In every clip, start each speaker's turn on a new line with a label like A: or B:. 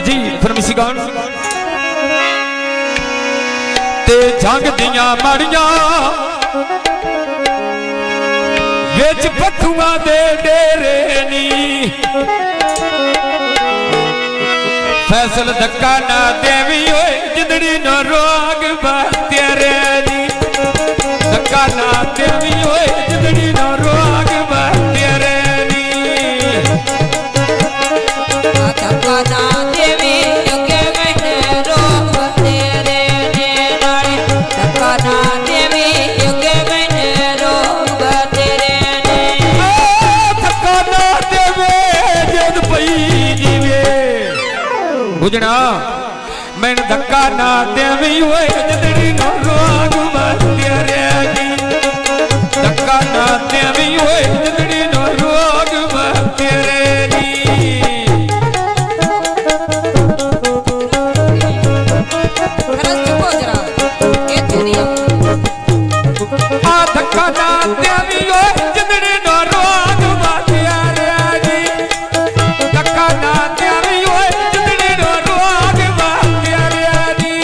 A: जी फरमिसी गान ते जंग दियां माड़ियां विच पत्थुआं दे डेरे नी फैसल धक्का ना देवी ओए जिंदड़ी न रोग तेरे नी धक्का ना देवी ओए जिंदड़ी न रोग तेरे नी
B: धक्का ना देवी युगे में रोग तेरे ने नाले धक्का ना देवी युगे में रोग तेरे ने
A: धक्का ना देवे जद पई जीवे बुझना मैन धक्का ना देवी ओए जिंदड़ी न रोग तेरे नी धक्का ना देवी ओए जिंदड़ी न रोग तेरे नी
B: खरस चुको जरा ये दुनिया
A: आ धक्का ना देवी ओए जिंदड़ी न रोग तेरे नी धक्का ना देवी ओए जिंदड़ी न रोग तेरे नी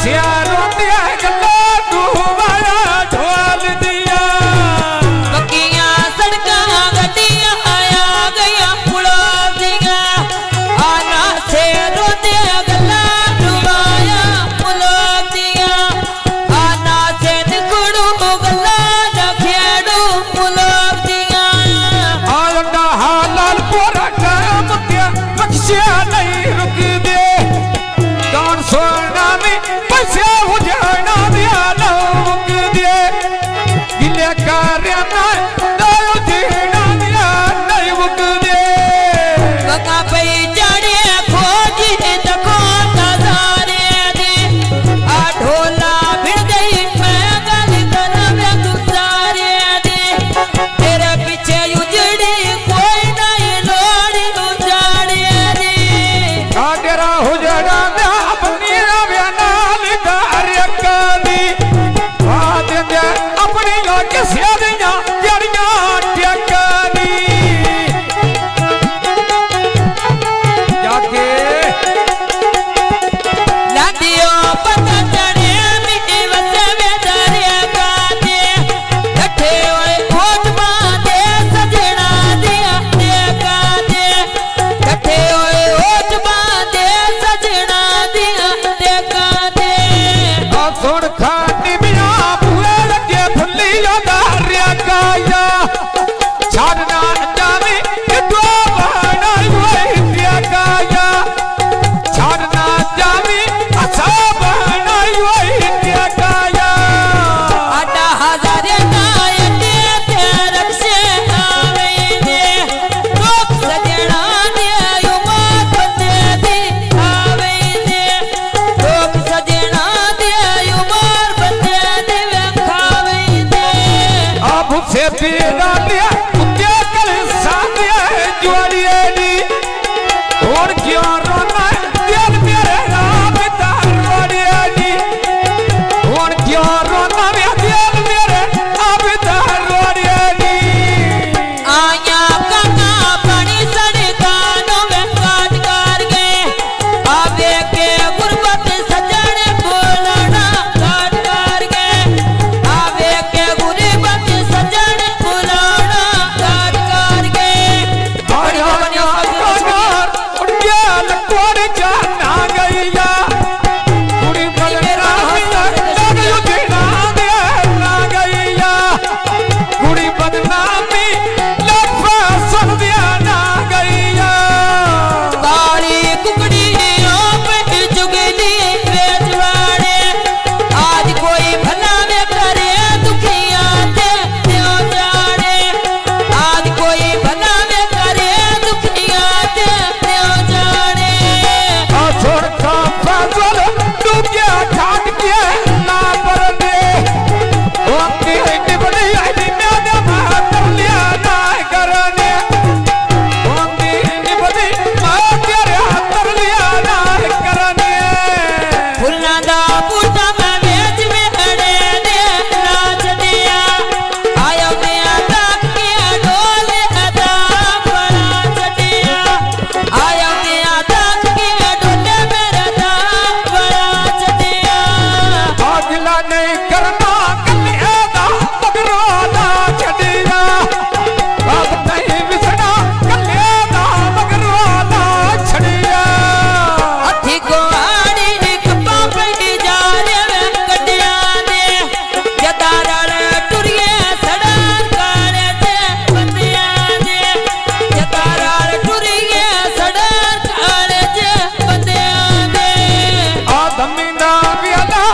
A: बसियारों दिया गला डूबाया ढोल दिया
B: पक्कियां सड़कां गड्डियां आया गया पुड़ा दिया आना से रोते गला डुबाया पुड़ा दिया आना से निकड़ू गला नखेड़ू पुड़ा दिया
A: आलंदा हालाल पोरा काम क्या बख्शिया नहीं रुक दे कौन सोना में पैसे हो जाना दिया लोग दे गिले कार्य ना दायो जीना दिया नहीं रुक दे
B: बका पे चढ़े खोजी तको नजारे दे आ ढोला भिड़ गई मैं गल करम गुजारे दे तेरे पीछे उजड़ी कोई नहीं लोड़ी उजाड़े दे
A: काटेरा हो जाना दिया अपनी रव्या नाल कार्य काली बात दे अपनी लाके सियादियां जड़ियां टेकानी जाके
B: लादियो पता चढ़े मिट्टी वसे में दरिया का दे कठे होए खोज दे सजना दिया दे का दे कठे होए खोज दे सजना दिया दे का दे
A: सुन खानी मिया बुए लगे फुल्ली दारिया काया छाड़ना जावे दो बहाना हुए इंडिया काया छाड़ना जावे अच्छा बहाना हुए इंडिया काया
B: आटा हजारे नायते तेरक से आवे दे लोक सजना दे युमा बंदे दी आवे दे लोक सजना दे युमा बंदे दी खावे दे
A: अब से पीना लिया कुत्ते कल साथिया जुआलिए दी और क्यों रोना दिल मेरे राम तारवाड़िया दी और क्यों रोना दिल मेरे अब तारवाड़िया दी
B: आया काका पानी सड़कानों में काट कर गए आवे के गुरबत सजने बोलना काट कर गए आवे के गुरबत सजने बोलना काट कर गए
A: आया काकार उड़िया लकोड़ जाना गईया कुड़ी बदना लगयो जीना दिया ना गईया कुड़ी बदनामी लफा सुन दिया ना गईया
B: काली कुकड़ी पे चुगली बेचवाड़े आज कोई भला में करे दुखिया दे त्यों जाड़े आज कोई भला में करे दुखिया दे त्यों जाड़े
A: छोड़ का फाजल डूबिया ठाट के ना पर दे ओके निबड़ी आई मेरा मातर लिया ना करने ओके निबड़ी मां तेरे हाथ लिया ना करने
B: फुलना दा बूटा में बेच में अड़े दे नाच दिया आया मैं ताक के डोले अदा बड़ा चटिया आया मैं ताक के डोले मेरा दा बड़ा चटिया
A: आगला नहीं करना कलिया दा मगरोला छड़िया अब नहीं विसना कलिया दा मगरोला छड़िया
B: अथी को आड़ी कपा पे जा रे कटिया ने जतारल टुरिए सड़ा काले ते बंदिया ने जतारल टुरिए सड़ा काले ते बंदिया ने
A: आदमी ना विला